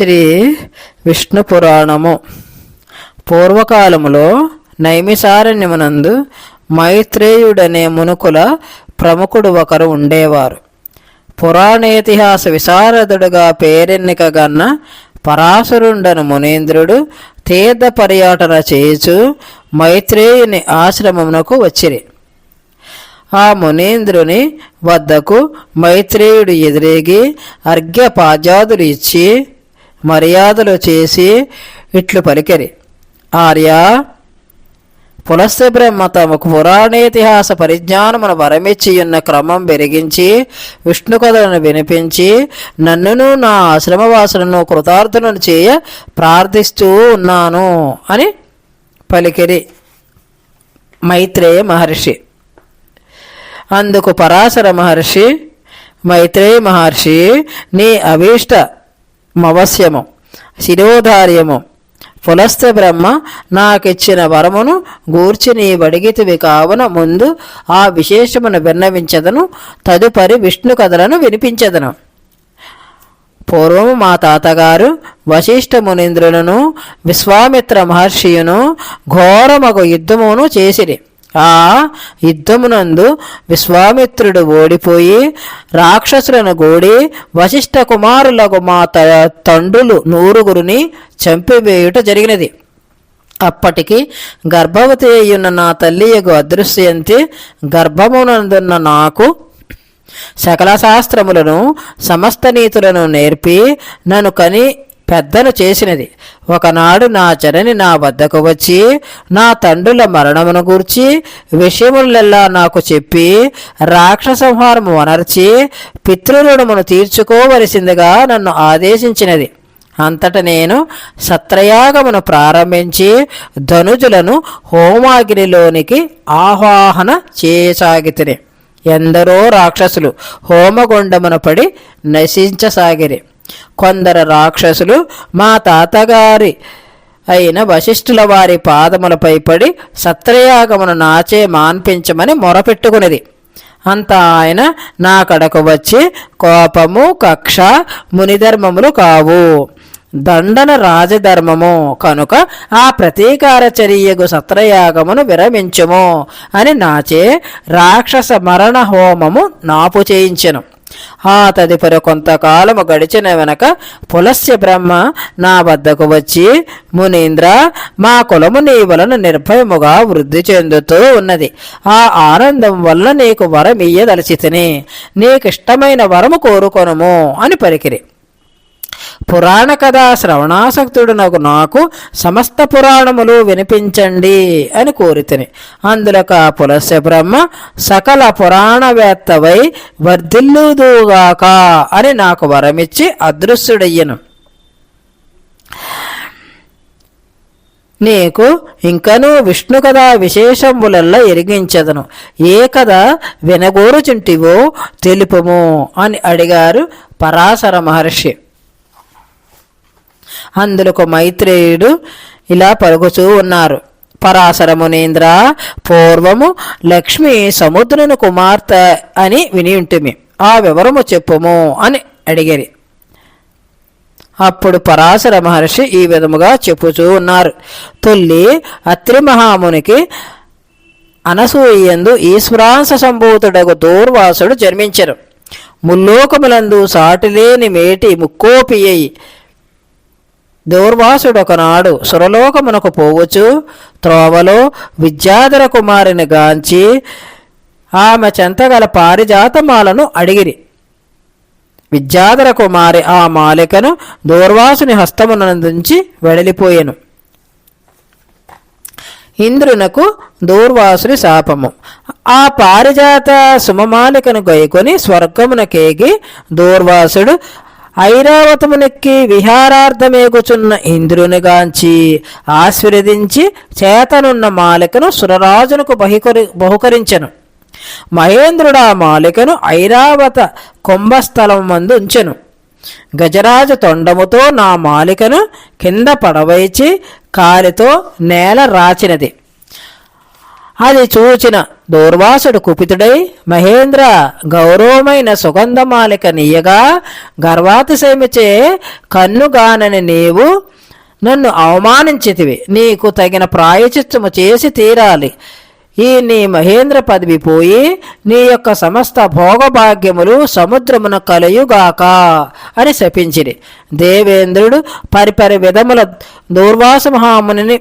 శ్రీ విష్ణు పురాణము. పూర్వకాలములో నైమిసారణ్యమునందు మైత్రేయుడనే మునుకుల ప్రముఖుడు ఒకరు ఉండేవారు. పురాణేతిహాస విశారదుడుగా పేరెన్నికగన్న పరాశరుండను మునీంద్రుడు తీర్థ పర్యటన చేయుచు మైత్రేయుని ఆశ్రమమునకు వచ్చిరి. ఆ మునీంద్రుని వద్దకు మైత్రేయుడు ఎదురేగి అర్ఘ్యపాద్యాదులు ఇచ్చి మర్యాదలు చేసి ఇట్లు పలికిరి. ఆర్య, పులస్త్య బ్రహ్మ తమకు పురాణేతిహాస పరిజ్ఞానమును వరమిచ్చియున్న క్రమం పెరిగించి విష్ణు కథలను వినిపించి నన్నును నా ఆశ్రమవాసులను కృతార్థులను చేయ ప్రార్థిస్తూ ఉన్నాను అని పలికిరి మైత్రేయ మహర్షి. అందుకు పరాశర మహర్షి, మైత్రేయ మహర్షి, నీ అభీష్టమవశ్యము శిరోధార్యము పులస్త్య బ్రహ్మ నాకిచ్చిన వరమును గూర్చి నీ వడిగితివి కావున ముందు ఆ విశేషమును విన్నవించదను, తదుపరి విష్ణు కథలను వినిపించదను. పూర్వము మా తాతగారు వశిష్ఠ మునీంద్రులను విశ్వామిత్ర మహర్షియును ఘోరమగు యుద్ధమును చేసిరి. ఆ యుద్ధమునందు విశ్వామిత్రుడు ఓడిపోయి రాక్షసులను గూడి వశిష్ఠ కుమారులకు మా తండ్రులు 100 చంపివేయుట జరిగినది. అప్పటికి గర్భవతి అయ్యున్న నా తల్లియగు అదృశ్యంతి గర్భమునందున్న నాకు సకల శాస్త్రములను సమస్త నీతులను నేర్పి నన్ను కని పెద్దను చేసినది. ఒకనాడు నా జనని నా వద్దకు వచ్చి నా తండ్రుల మరణమును గూర్చి విషయములెల్లా నాకు చెప్పి రాక్షసంహారము వనర్చి పితృరుణమును తీర్చుకోవలసిందిగా నన్ను ఆదేశించినది. అంతట నేను సత్రయాగమును ప్రారంభించి ధనుజులను హోమాగ్నిలోనికి ఆహ్వాహన చేయసాగితిని. ఎందరో రాక్షసులు హోమగుండమున పడి నశించసాగిరి. కొందరు రాక్షసులు మా తాతగారి అయిన వశిష్ఠుల వారి పాదములపై పడి సత్రయాగమును నాచే మాన్పించమని మొరపెట్టుకునేది. అంత ఆయన నా కడకు వచ్చి కోపము, కక్ష మునిధర్మములు కావు, దండన రాజధర్మము కనుక ఆ ప్రతీకార చర్యగు సత్రయాగమును విరమించుము అని నాచే రాక్షస మరణ హోమము నాపు చేయించెను. ఆ తదుపరి కొంతకాలము గడిచిన వెనక పులస్త్య బ్రహ్మ నా వద్దకు వచ్చి, మునీంద్ర, మా కులము నీ వలన నిర్భయముగా వృద్ధి చెందుతూ ఉన్నది. ఆ ఆనందం వల్ల నీకు వరం ఇయ్యదలచితిని. నీకిష్టమైన వరము కోరుకొనుము అని పలికిరి. పురాణ కథా శ్రవణాసక్తుడునకు నాకు సమస్త పురాణములు వినిపించండి అని కోరితిని. అందులోక పులస్త్య బ్రహ్మ సకల పురాణవేత్తవై వర్ధిల్లుదుగాక అని నాకు వరమిచ్చి అదృశ్యుడయ్యను. నీకు ఇంకనూ విష్ణు కథ విశేషములల్లా ఎరిగించదను. ఏ కథ వినగోరుచుంటివో తెలుపుము అని అడిగారు పరాశర మహర్షి. అందులకు మైత్రేయుడు ఇలా పలుకుతూ ఉన్నారు. పరాశర మునీంద్ర, పూర్వము లక్ష్మి సముద్రుని కుమార్తె అని విని ఉంటిమి. ఆ వివరము చెప్పుము అని అడిగిరి. అప్పుడు పరాశర మహర్షి ఈ విధముగా చెప్పుచూ ఉన్నారు. తొల్లి అత్రి మహామునికి అనసూయందు ఈశ్వరాంశ సంభూతుడగు దూర్వాసుడు జన్మించరు. ముల్లోకములందు సాటిలేని మేటి ముక్కోపియ్యి దూర్వాసుడొకనాడు సురలోకమునకు పోవచ్చు త్రోవలో విద్యాధర కుమారిని గాంచి ఆమె చెంతగల పారిజాతమాలను అడిగిరి. విద్యాధర కుమారి ఆ మాలికను దూర్వాసుని హస్తమునందుంచి వెడలిపోయెను. ఇంద్రునకు దూర్వాసుని శాపము. ఆ పారిజాత సుమమాలికను గైకొని స్వర్గమునకేగి దూర్వాసుడు ఐరావతమునెక్కి విహారార్థమేగుచున్న ఇంద్రునిగాంచి ఆశీర్వదించి చేతనున్న మాలికను సురరాజునకు బహుకరించెను. మహేంద్రుడు ఆ మాలికను ఐరావత కుంభస్థలం మందు ఉంచెను. గజరాజు తొండముతో నా మాలికను కింద పడవైచి కాలితో నేల రాచినది. అది చూచిన దూర్వాసుడు కుపితుడై, మహేంద్ర, గౌరవమైన సుగంధమాలిక నీయగా గర్వాతిశయమిచే కన్నుగానని నీవు నన్ను అవమానించితివి. నీకు తగిన ప్రాయచిత్తము చేసి తీరాలి. ఈ నీ మహేంద్ర పదవి పోయి నీ యొక్క సమస్త భోగభాగ్యములు సముద్రమున కలయుగాక అని శపించిరి. దేవేంద్రుడు పరిపరి విధముల దూర్వాస మహామునిని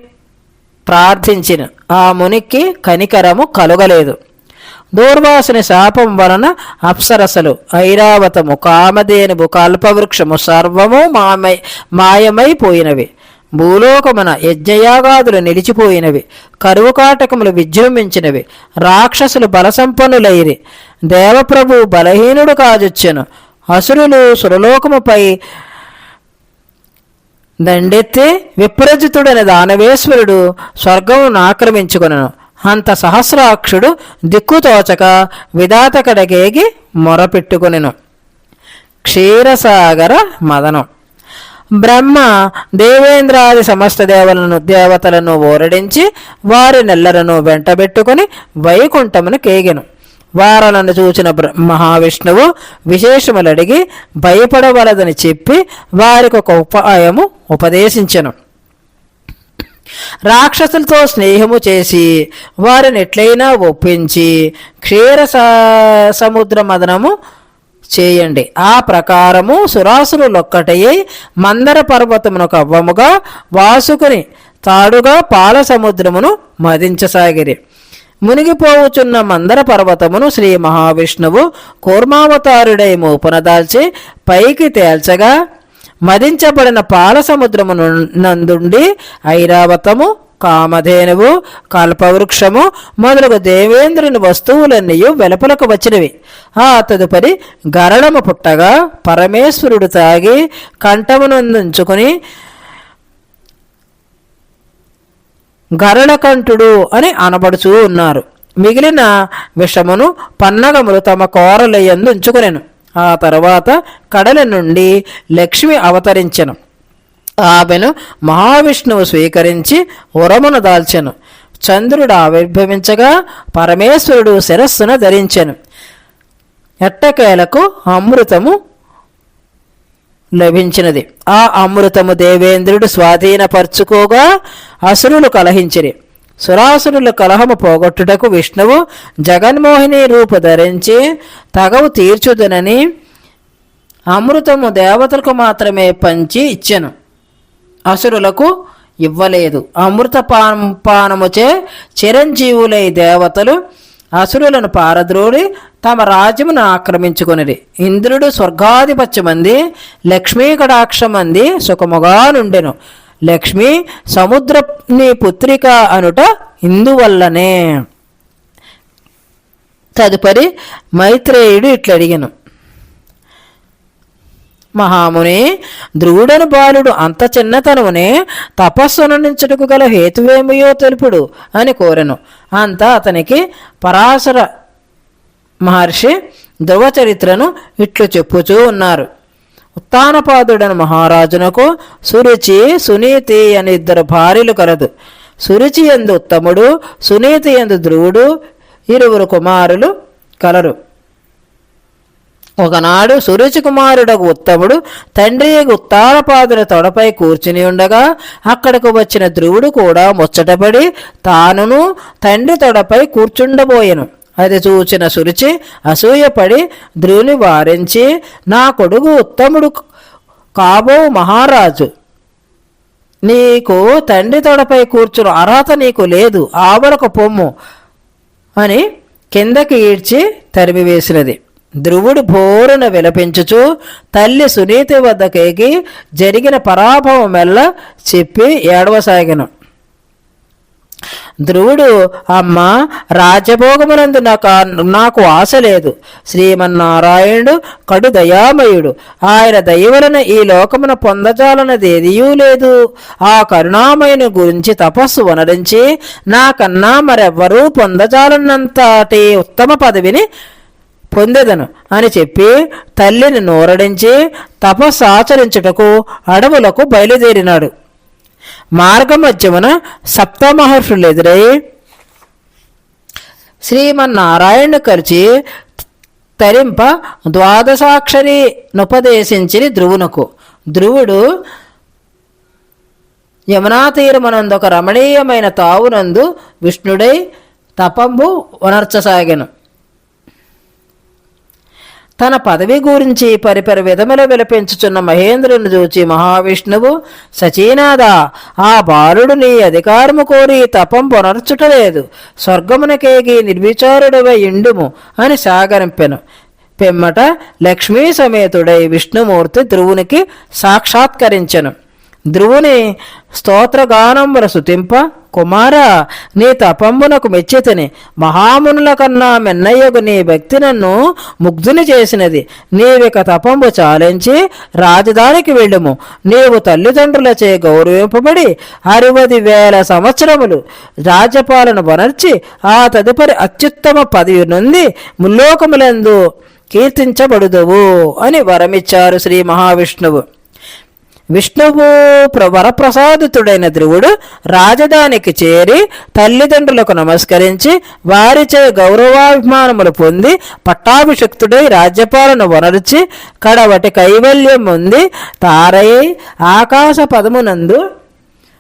ప్రార్థించిన. ఆ మునికి కనికరము కలుగలేదు. దూర్వాసుని శాపం వలన అప్సరసలు, ఐరావతము, కామధేనువు, కల్పవృక్షము సర్వము మాయమైపోయినవి. భూలోకమున యజ్ఞయాగాదులు నిలిచిపోయినవి. కరువు కాటకములు విజృంభించినవి. రాక్షసులు బలసంపన్నులైరి. దేవప్రభు బలహీనుడు కాజొచ్చెను. అసురులు సురలోకముపై దండెత్తి విప్రజితుడైన దానవేశ్వరుడు స్వర్గమును ఆక్రమించుకొనెను. అంత సహస్రాక్షుడు దిక్కుతోచక విధాతకడగేగి మొరపెట్టుకొనెను. క్షీరసాగర మదనం. బ్రహ్మ దేవేంద్రాది సమస్త దేవతలను ఓరడించి వారి నెల్లరను వెంటబెట్టుకుని వైకుంఠమును కేగెను. వారలను చూచిన మహావిష్ణువు విశేషములడిగి భయపడవలదని చెప్పి వారికి ఒక ఉపాయము ఉపదేశించెను. రాక్షసులతో స్నేహము చేసి వారిని ఎట్లయినా ఒప్పించి క్షీర సముద్ర మదనము చేయండి. ఆ ప్రకారము సురాసురులొక్కటయ్యి మందర పర్వతమును కవ్వముగా వాసుకుని తాడుగా పాల సముద్రమును మదించసాగిరి. మునిగిపోవుచున్న మందర పర్వతమును శ్రీ మహావిష్ణువు కూర్మావతారుడై మూపునదాల్చి పైకి తేల్చగా మదించబడిన పాల సముద్రము నందుండి ఐరావతము, కామధేనువు, కల్పవృక్షము మొదలగు దేవేంద్రుని వస్తువులన్నీ వెలుపలకు వచ్చినవి. ఆ తదుపరి గరళము పుట్టగా పరమేశ్వరుడు తాగి కంఠమునందుంచుకుని గరళకంఠుడు అని అనబడుచూ ఉన్నారు. మిగిలిన విషమును పన్నగములు తమ కోరలయందు ఉంచుకునేను. ఆ తర్వాత కడల నుండి లక్ష్మి అవతరించెను. ఆమెను మహావిష్ణువు స్వీకరించి ఉరమును దాల్చెను. చంద్రుడు ఆవిర్భవించగా పరమేశ్వరుడు శిరస్సును ధరించెను. ఎట్టకేలకు అమృతము లభించినది. ఆ అమృతము దేవేంద్రుడు స్వాధీనపరుచుకోగా అసురులు కలహించిరి. సురాసురుల కలహము పోగొట్టుటకు విష్ణువు జగన్మోహిని రూపు ధరించి తగవు తీర్చుదనని అమృతము దేవతలకు మాత్రమే పంచి ఇచ్చెను, అసురులకు ఇవ్వలేదు. అమృత పానముచే చిరంజీవులై దేవతలు అసురులను పారద్రోడి తమ రాజ్యమును ఆక్రమించుకొనిరి. ఇంద్రుడు స్వర్గాధిపత్యమంది, లక్ష్మీ కటాక్షమంది సుఖముగా నుండెను. లక్ష్మి సముద్రని పుత్రిక అనుట ఇందువల్లనే. తదుపరి మైత్రేయుడు ఇట్లడిగెను. మహాముని, ధ్రువుడను బాలుడు అంత చిన్నతనమునే తపస్సునుంచుటకు గల హేతువేమయో తెలుపుడు అని కోరెను. అంతా అతనికి పరాశర మహర్షి ధ్రువ చరిత్రను ఇట్లు చెప్పుచూ ఉన్నారు. ఉత్తానపాదుడను మహారాజునకు సురుచి, సునీతి అని ఇద్దరు భార్యలు కలదు. సురుచి యందు ఉత్తముడు, సునీతి యందు ధ్రువుడు ఇరువురు కుమారులు కలరు. ఒకనాడు సురుచి కుమారుడకు ఉత్తముడు తండ్రి ఉత్తానపాదుల తొడపై కూర్చుని ఉండగా అక్కడకు వచ్చిన ధ్రువుడు కూడా ముచ్చటపడి తానును తండ్రి తొడపై కూర్చుండబోయెను. అది చూచిన సురుచి అసూయపడి ధ్రువుని వారించి, నా కొడుకు ఉత్తముడు కాబో మహారాజు, నీకు తండ్రి తొడపై కూర్చుని అర్హత నీకు లేదు, ఆవరకు పొమ్ము అని కిందకి ఈడ్చి తరిమివేసినది. ధ్రువుడు భోరున విలపించుచు తల్లి సునీతి వద్దకేగి జరిగిన పరాభవం మెల్ల చెప్పి ఏడవసాగెను. ధ్రువుడు, అమ్మ, రాజ్యభోగమునందు నాకు ఆశ లేదు. శ్రీమన్నారాయణుడు కడు దయామయుడు. ఆయన దయవలన ఈ లోకమున పొందజాలనదేదియూ లేదు. ఆ కరుణామయుని గురించి తపస్సు వనరించి నాకన్నా మరెవ్వరూ పొందజాలనంతటి ఉత్తమ పదవిని పొందెదను అని చెప్పి తల్లిని నోరడించి తపస్సు ఆచరించుటకు అడవులకు బయలుదేరినాడు. మార్గమధ్యమున సప్తమహర్షులు ఎదురై శ్రీమన్నారాయణుడు కలిసి తరింప ద్వాదశాక్షరి నుపదేశించిరి ధ్రువునకు. ధ్రువుడు యమునా తీరమునందొక రమణీయమైన తావునందు విష్ణుడై తపంబు వనర్చసాగెను. తన పదవి గురించి పరిపరి విధముల విలపించుచున్న మహేంద్రుని చూచి మహావిష్ణువు, సచీనాథ, ఆ బాలుడు నీ అధికారము కోరి తపం పునర్చుటలేదు, స్వర్గమునకేగి నిర్విచారుడవై ఇండుము అని సాగరింపెను. పిమ్మట లక్ష్మీ సమేతుడై విష్ణుమూర్తి ధ్రువునికి సాక్షాత్కరించెను. ధ్రువుని స్తోత్రగానముల సుతింప, కుమార, నీ తపంబునకు మెచ్చితిని. మహామునుల కన్నా మెన్నయ్యగు నీ భక్తి నన్ను ముగ్ధుని చేసినది. నీవిక తపంబు చాలించి రాజధానికి వెళ్ళుము. నీవు తల్లిదండ్రులచే గౌరవింపబడి 60,000 సంవత్సరములు రాజ్యపాలన వనర్చి ఆ తదుపరి అత్యుత్తమ పదవి నుండి ముల్లోకములందు కీర్తించబడుదువు అని వరమిచ్చారు శ్రీ మహావిష్ణువు. విష్ణువు వరప్రసాదితుడైన ధ్రువుడు రాజధానికి చేరి తల్లిదండ్రులకు నమస్కరించి వారిచే గౌరవాభిమానములు పొంది పట్టాభిషిక్తుడై రాజ్యపాలన వనర్చి కడవటి కైవల్యం ఉంది తారై ఆకాశ పదమునందు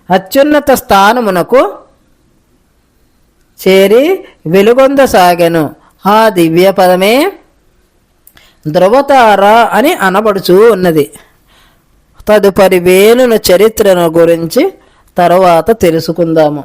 అత్యున్నత స్థానమునకు చేరి వెలుగొందసాగెను. ఆ దివ్య పదమే ధ్రువతార అని అనబడుచూ ఉన్నది. తదుపరి వేణుని చరిత్రను గురించి తరువాత తెలుసుకుందాము.